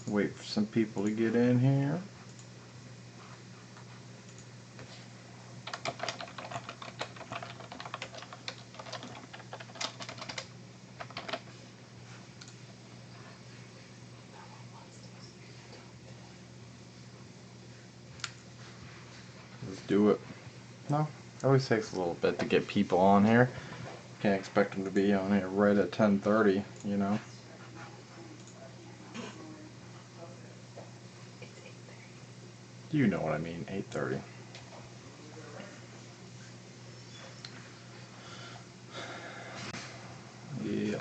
Wait for some people to get in here. Let's do it. No, it always takes a little bit to get people on here. Can't expect them to be on here right at 10:30, you know. You know what I mean, 8:30. Yeah.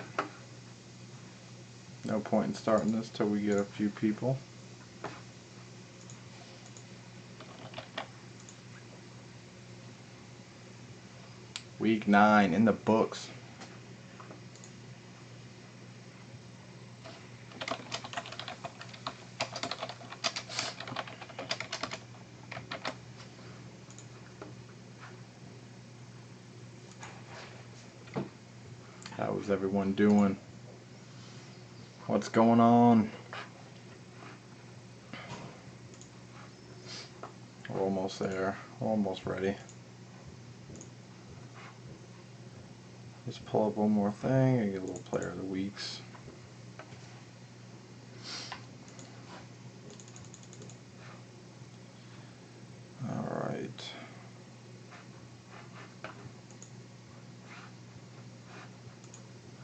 No point in starting this till we get a few people. Week 9 in the books. How is everyone doing? What's going on? We're almost there. We're almost ready. Let's pull up one more thing and get a little player of the weeks. Alright.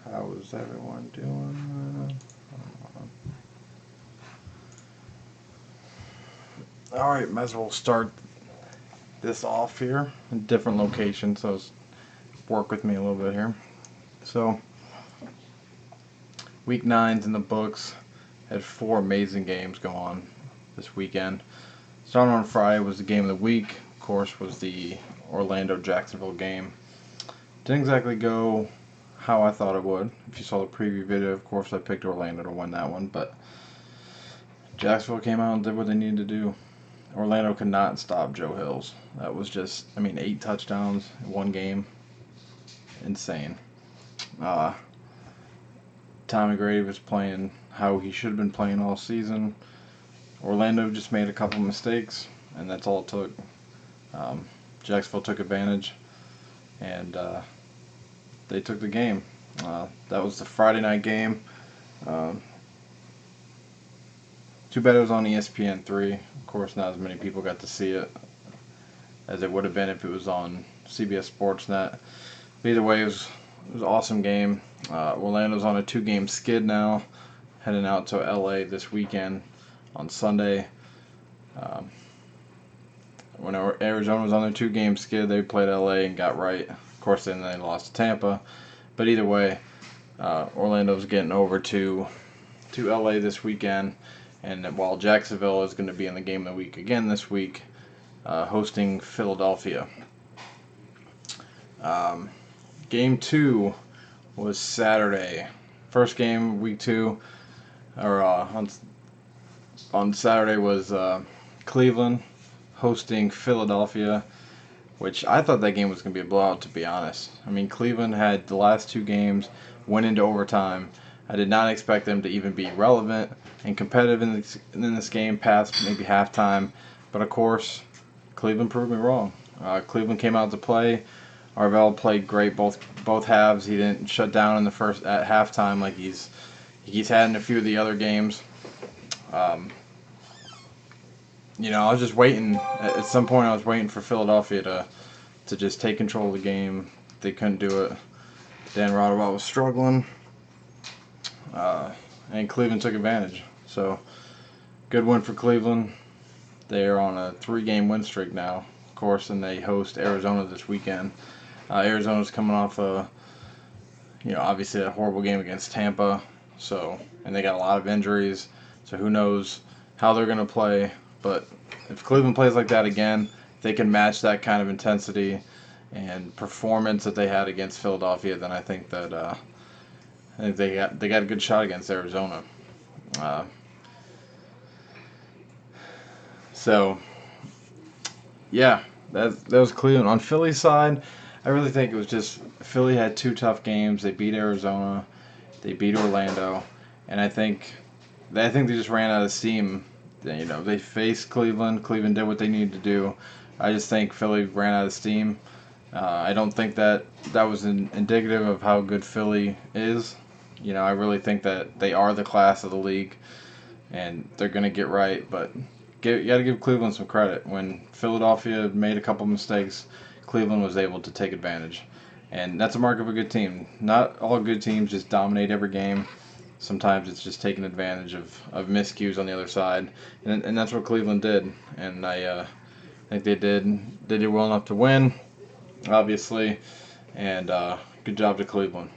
How is everyone doing? Alright, might as well start this off here in different locations, so work with me a little bit here. So, week 9's in the books. Had 4 amazing games go on this weekend. Starting on Friday was the game of the week. Of course, was the Orlando-Jacksonville game. Didn't exactly go how I thought it would. If you saw the preview video, of course, I picked Orlando to win that one, but Jacksonville came out and did what they needed to do. Orlando could not stop Joe Hills. That was just, 8 touchdowns in one game. Insane. Tommy Grady was playing how he should have been playing all season. Orlando just made a couple mistakes, and that's all it took. Jacksonville took advantage, and they took the game. That was the Friday night game. Too bad it was on ESPN3. Of course, not as many people got to see it as it would have been if it was on CBS Sportsnet. But either way, it was an awesome game. Orlando's on a 2-game skid now, heading out to LA this weekend on Sunday. When Arizona was on their 2-game skid, they played LA and got right. Of course, then they lost to Tampa. But either way, Orlando's getting over to LA this weekend. And while Jacksonville is going to be in the game of the week again this week, hosting Philadelphia. Game 2 was Saturday. First game, week 2, or on Saturday was Cleveland hosting Philadelphia, which I thought that game was going to be a blowout, to be honest. Cleveland had the last 2 games, went into overtime. I did not expect them to even be relevant and competitive in this game past maybe halftime. But of course, Cleveland proved me wrong. Cleveland came out to play. Arvell played great both halves. He didn't shut down in the first at halftime like he's had in a few of the other games. I was just waiting. At some point, I was waiting for Philadelphia to just take control of the game. They couldn't do it. Dan Rotterdam was struggling. And Cleveland took advantage. So, good win for Cleveland. They are on a 3-game win streak now, of course, and they host Arizona this weekend. Arizona's coming off obviously a horrible game against Tampa. So, and they got a lot of injuries. So who knows how they're going to play. But if Cleveland plays like that again, they can match that kind of intensity and performance that they had against Philadelphia, then I think that they got a good shot against Arizona. So yeah, that was Cleveland. On Philly's side, I really think it was just Philly had 2 tough games. They beat Arizona, they beat Orlando, and I think I think they just ran out of steam. They faced Cleveland. Cleveland did what they needed to do. I just think Philly ran out of steam. I don't think that was indicative of how good Philly is. I really think that they are the class of the league, and they're going to get right. But you got to give Cleveland some credit. When Philadelphia made a couple mistakes, Cleveland was able to take advantage. And that's a mark of a good team. Not all good teams just dominate every game. Sometimes it's just taking advantage of miscues on the other side. And that's what Cleveland did. And I think they did well enough to win, obviously. And good job to Cleveland.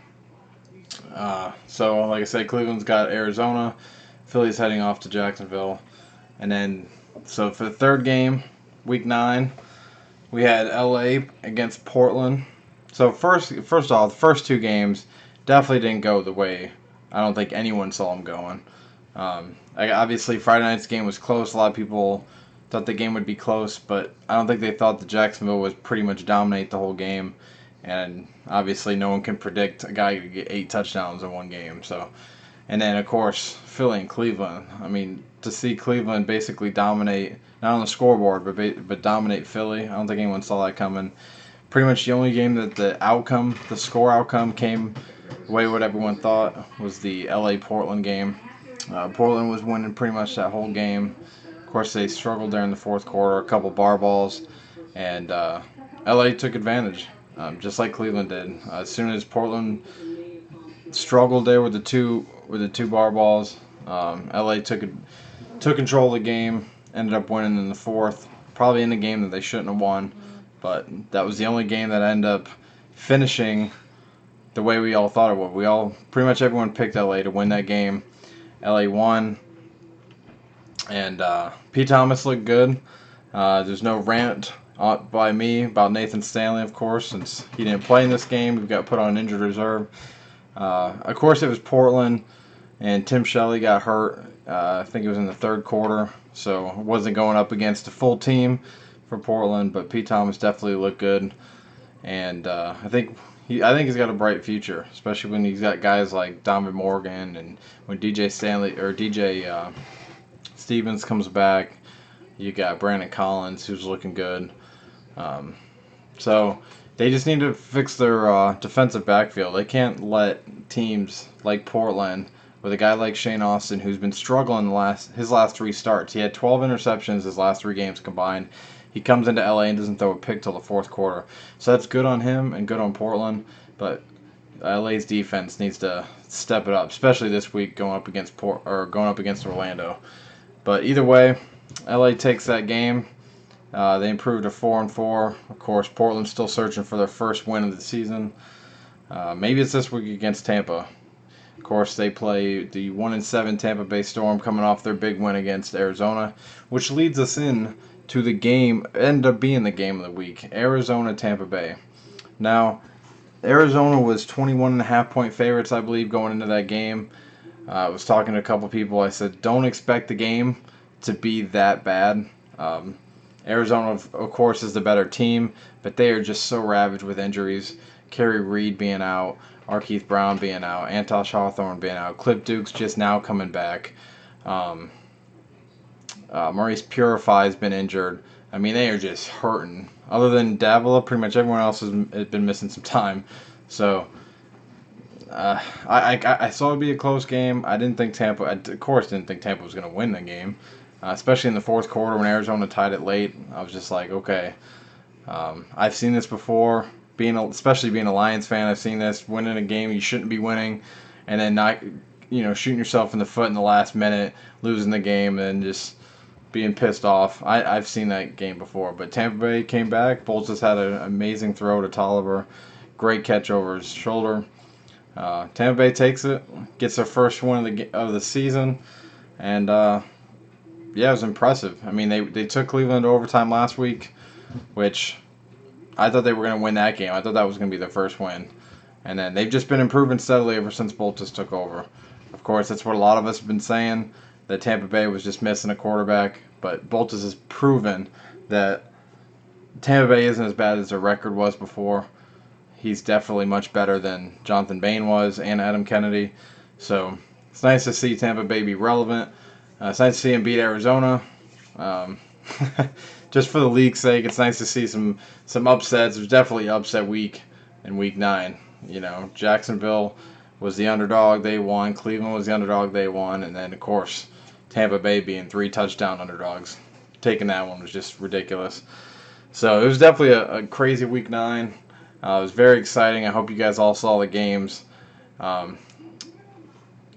So, like I said, Cleveland's got Arizona. Philly's heading off to Jacksonville. And then, so for the third game, week 9, we had LA against Portland. So first off, the first 2 games definitely didn't go the way I don't think anyone saw them going. Obviously, Friday night's game was close. A lot of people thought the game would be close, but I don't think they thought that Jacksonville would pretty much dominate the whole game. And obviously, no one can predict a guy to get 8 touchdowns in one game. So, and then of course Philly and Cleveland. I mean, to see Cleveland basically dominate not on the scoreboard, but dominate Philly. I don't think anyone saw that coming. Pretty much the only game that the score outcome came the way what everyone thought was the LA Portland game. Portland was winning pretty much that whole game. Of course, they struggled there in the fourth quarter, a couple bar balls, and LA took advantage, just like Cleveland did. As soon as Portland struggled there with the two bar balls, LA took control of the game. Ended up winning in the fourth, probably in a game that they shouldn't have won, but that was the only game that ended up finishing the way we all thought it would. Pretty much everyone picked LA to win that game. LA won, and Pete Thomas looked good. There's no rant by me about Nathan Stanley, of course, since he didn't play in this game. He got put on injured reserve. Of course, it was Portland, and Tim Shelley got hurt. I think it was in the third quarter, so it wasn't going up against a full team for Portland. But Pete Thomas definitely looked good, and I think he's got a bright future, especially when he's got guys like Donovan Morgan, and when DJ Stevens comes back, you got Brandon Collins who's looking good. So they just need to fix their defensive backfield. They can't let teams like Portland, with a guy like Shane Austin, who's been struggling his last 3 starts. He had 12 interceptions his last 3 games combined. He comes into LA and doesn't throw a pick till the fourth quarter. So that's good on him and good on Portland. But LA's defense needs to step it up, especially this week going up against Orlando. But either way, LA takes that game. They improved to 4-4. Of course, Portland's still searching for their first win of the season. Maybe it's this week against Tampa. Of course, they play the 1-7 Tampa Bay Storm coming off their big win against Arizona, which leads us in to the game, end up being the game of the week, Arizona-Tampa Bay. Now, Arizona was 21.5-point favorites, I believe, going into that game. I was talking to a couple people. I said, don't expect the game to be that bad. Arizona, of course, is the better team, but they are just so ravaged with injuries. Kerry Reed being out, Arkeith Brown being out, Antosh Hawthorne being out, Cliff Duke's just now coming back. Maurice Purify's been injured. I mean, they are just hurting. Other than Davila, pretty much everyone else has been missing some time. So, I saw it would be a close game. I didn't think Tampa, of course, didn't think Tampa was going to win the game, especially in the fourth quarter when Arizona tied it late. I was just like, okay, I've seen this before. Especially being a Lions fan, I've seen this, winning a game you shouldn't be winning, and then not, shooting yourself in the foot in the last minute, losing the game, and just being pissed off. I've seen that game before, but Tampa Bay came back. Bolts just had an amazing throw to Tolliver, great catch over his shoulder. Tampa Bay takes it, gets their first win of the season, and yeah, it was impressive. I mean, they took Cleveland to overtime last week, which I thought they were going to win that game. I thought that was going to be their first win. And then they've just been improving steadily ever since Boltus took over. Of course, that's what a lot of us have been saying, that Tampa Bay was just missing a quarterback. But Boltus has proven that Tampa Bay isn't as bad as their record was before. He's definitely much better than Jonathan Bain was and Adam Kennedy. So It's nice to see Tampa Bay be relevant. It's nice to see them beat Arizona. Um, just for the league's sake, it's nice to see some upsets. There's definitely upset week in Week 9. You know, Jacksonville was the underdog, they won. Cleveland was the underdog, they won. And then, of course, Tampa Bay being 3 touchdown underdogs. Taking that one was just ridiculous. So it was definitely a crazy Week 9. It was very exciting. I hope you guys all saw the games.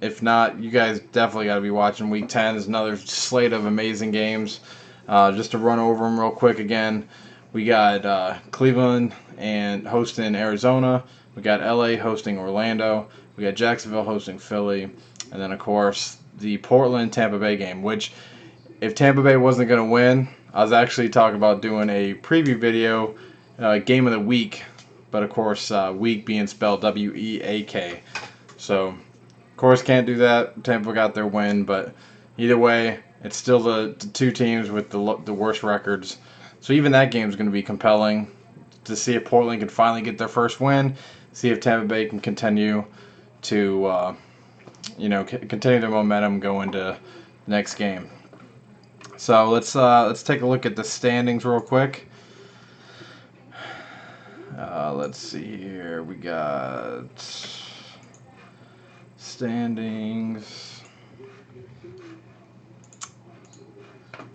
If not, you guys definitely got to be watching Week 10. There's another slate of amazing games. Just to run over them real quick again, we got Cleveland and hosting Arizona. We got LA hosting Orlando. We got Jacksonville hosting Philly. And then, of course, the Portland-Tampa Bay game, which if Tampa Bay wasn't going to win, I was actually talking about doing a preview video, game of the week. But, of course, week being spelled W-E-A-K. So, of course, can't do that. Tampa got their win, but either way, it's still the two teams with the worst records. So even that game is going to be compelling to see if Portland can finally get their first win, see if Tampa Bay can continue to, continue their momentum going to the next game. So let's take a look at the standings real quick. Let's see here. We got standings.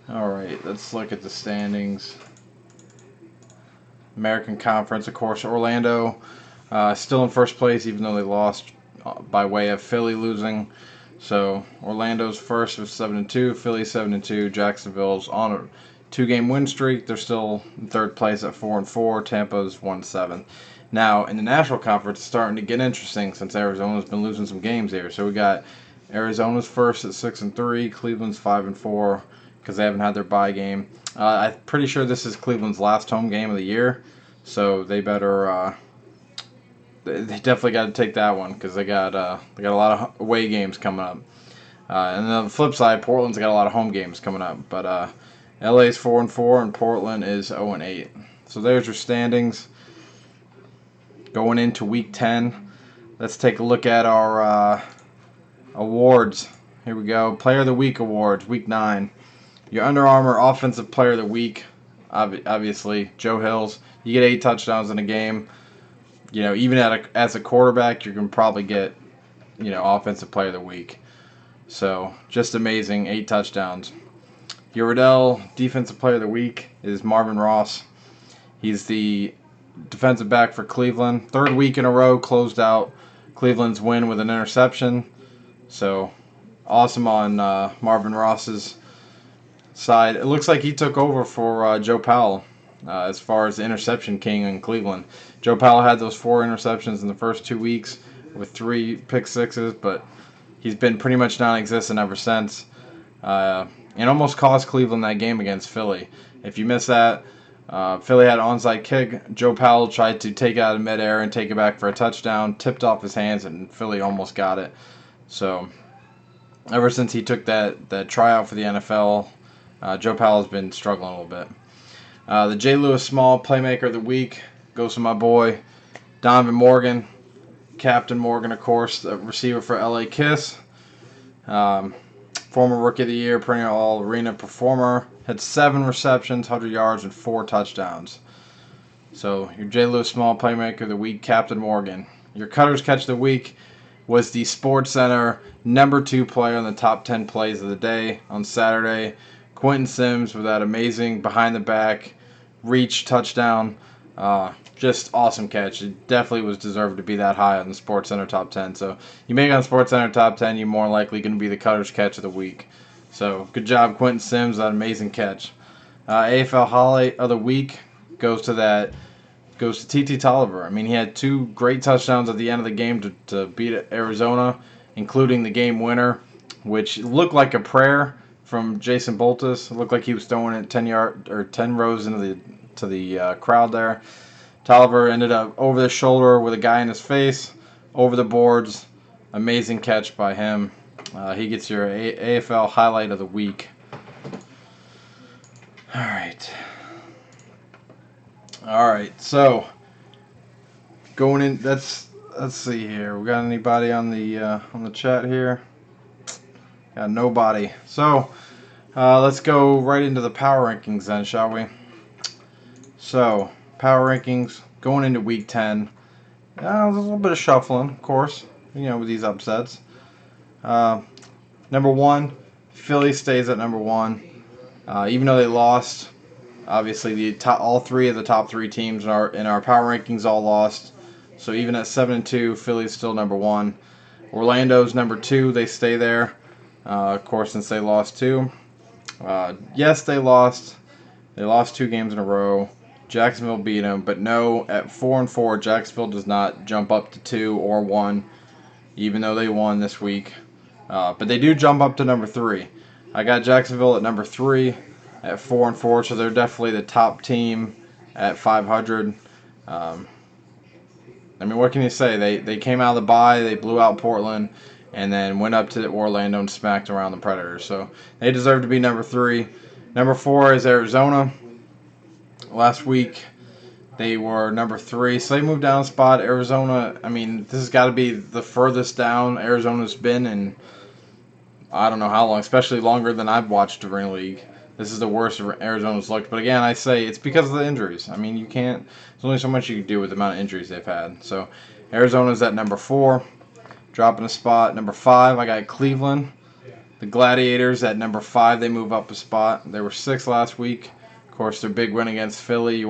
All right, let's look at the standings. American Conference, of course, Orlando still in first place, even though they lost by way of Philly losing. So Orlando's first with 7-2, Philly 7-2, Jacksonville's on a 2-game win streak. They're still in third place at 4-4. Tampa's 1-7. Now in the National Conference, it's starting to get interesting since Arizona's been losing some games here. So we got Arizona's first at 6-3, Cleveland's 5-4 because they haven't had their bye game. I'm pretty sure this is Cleveland's last home game of the year, so they better. They definitely got to take that one because they got a lot of away games coming up. And on the flip side, Portland's got a lot of home games coming up. But LA's 4-4 and Portland is 0-8. So there's your standings going into Week 10. Let's take a look at our awards. Here we go. Player of the Week awards, Week 9. Your Under Armour Offensive Player of the Week, obviously, Joe Hills. You get 8 touchdowns in a game. You know, even as a quarterback, you can probably get, Offensive Player of the Week. So, just amazing, 8 touchdowns. Your Riddell Defensive Player of the Week is Marvin Ross. He's the defensive back for Cleveland. 3rd week in a row, closed out Cleveland's win with an interception. So, awesome on Marvin Ross's side. It looks like he took over for Joe Powell as far as the interception king in Cleveland. Joe Powell had those 4 interceptions in the first 2 weeks with 3 pick sixes, but he's been pretty much non-existent ever since. And almost cost Cleveland that game against Philly. If you missed that, Philly had an onside kick. Joe Powell tried to take it out of midair and take it back for a touchdown, tipped off his hands, and Philly almost got it. So ever since he took that tryout for the NFL, Joe Powell has been struggling a little bit. The J. Lewis Small Playmaker of the Week goes to my boy, Donovan Morgan. Captain Morgan, of course, the receiver for LA Kiss. Former Rookie of the Year, perennial All-Arena performer. Had 7 receptions, 100 yards, and 4 touchdowns. So, your J. Lewis Small Playmaker of the Week, Captain Morgan. Your Cutter's Catch of the Week was the SportsCenter number 2 player in the top 10 plays of the day on Saturday. Quentin Sims with that amazing behind-the-back reach touchdown. Just awesome catch. It definitely was deserved to be that high on the SportsCenter top 10. So you make it on the SportsCenter top 10, you're more likely going to be the Cutter's Catch of the Week. So good job, Quentin Sims, that amazing catch. AFL Highlight of the Week goes to TT Tolliver. I mean, he had 2 great touchdowns at the end of the game to beat Arizona, including the game winner, which looked like a prayer from Jason Boltus. It looked like he was throwing it 10 rows into the crowd there. Tolliver ended up over the shoulder with a guy in his face, over the boards. Amazing catch by him. He gets your AFL Highlight of the Week. All right. So going in, let's see here. We got anybody on the chat here? Got nobody. So let's go right into the power rankings then, shall we? So power rankings going into week 10. There's a little bit of shuffling, of course, with these upsets. Number 1, Philly stays at number 1. Even though they lost, obviously all 3 of the top 3 teams in our power rankings all lost. So even at 7-2, Philly's still number 1. Orlando's number 2. They stay there, of course, since they lost 2. Yes, they lost. They lost 2 games in a row. Jacksonville beat them, but no, at 4-4, Jacksonville does not jump up to 2 or 1, even though they won this week. But they do jump up to number 3. I got Jacksonville at number 3 at 4-4, so they're definitely the top team at 500. What can you say? They came out of the bye, they blew out Portland, and then went up to Orlando and smacked around the Predators. So they deserve to be number 3. Number 4 is Arizona. Last week they were number 3, so they moved down a spot. Arizona, this has got to be the furthest down Arizona's been in I don't know how long, especially longer than I've watched the Arena League. This is the worst Arizona's looked. But again, I say it's because of the injuries. You can't. There's only so much you can do with the amount of injuries they've had. So Arizona's at number 4, dropping a spot. Number 5, I got Cleveland. The Gladiators at number 5, they move up a spot. They were 6 last week. Of course, their big win against Philly.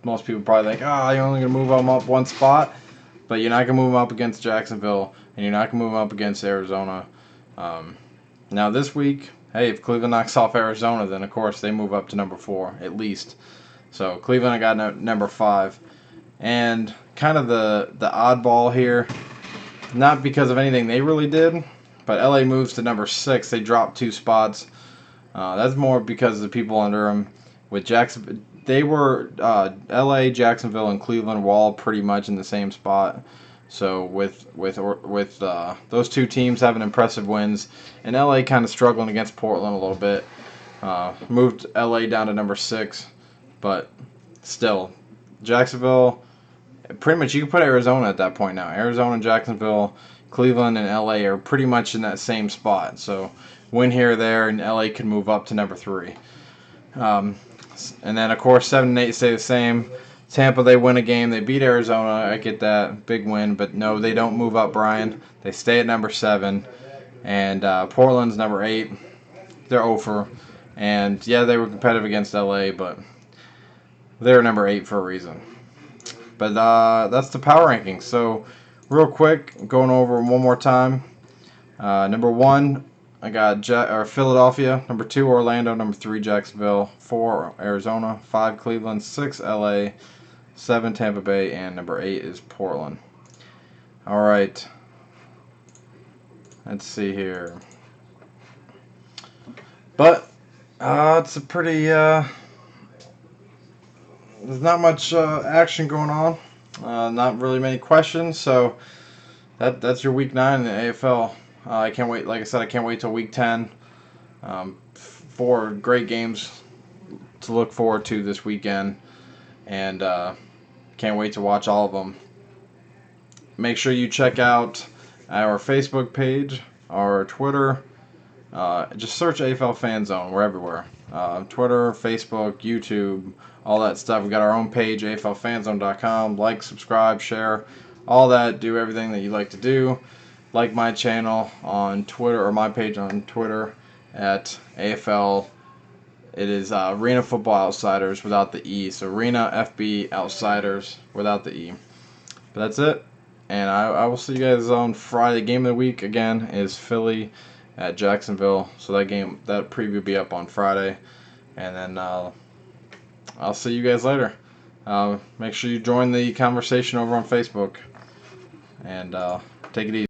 Most people probably think, you're only going to move them up one spot. But you're not going to move them up against Jacksonville, and you're not going to move them up against Arizona. Now this week, hey, if Cleveland knocks off Arizona, then of course they move up to number 4 at least. So Cleveland, I got number 5, and kind of the oddball here, not because of anything they really did, but LA moves to number 6. They dropped 2 spots. That's more because of the people under them. With Jackson, they were LA, Jacksonville, and Cleveland were all pretty much in the same spot. So with those 2 teams having impressive wins, and LA kind of struggling against Portland a little bit, moved LA down to number 6, but still, Jacksonville, pretty much you can put Arizona at that point now. Arizona, Jacksonville, Cleveland, and LA are pretty much in that same spot. So win here or there, and LA can move up to number 3. And then of course 7 and 8 stay the same. Tampa, they win a game. They beat Arizona. I get that. Big win. But no, they don't move up, Brian. They stay at number 7. And Portland's number 8. They're over. And, yeah, they were competitive against LA, but they're number 8 for a reason. But that's the power rankings. So, real quick, going over them one more time. Number 1, I got Philadelphia. Number 2, Orlando. Number 3, Jacksonville. 4, Arizona. 5, Cleveland. 6, LA. 7, Tampa Bay. And number 8 is Portland. All right. Let's see here. But it's a pretty... there's not much action going on. Not really many questions. So that's your Week 9 in the AFL. I can't wait. Like I said, I can't wait till Week 10. 4 great games to look forward to this weekend. And can't wait to watch all of them. Make sure you check out our Facebook page, our Twitter. Just search AFL Fan Zone. We're everywhere. Twitter, Facebook, YouTube, all that stuff. We got our own page, AFLFanZone.com. Like, subscribe, share, all that. Do everything that you like to do. Like my channel on Twitter, or my page on Twitter at AFL. It is Arena Football Outsiders without the E. So Arena FB Outsiders without the E. But that's it. And I will see you guys on Friday. Game of the week, again, is Philly at Jacksonville. So that preview will be up on Friday. And then I'll see you guys later. Make sure you join the conversation over on Facebook. And take it easy.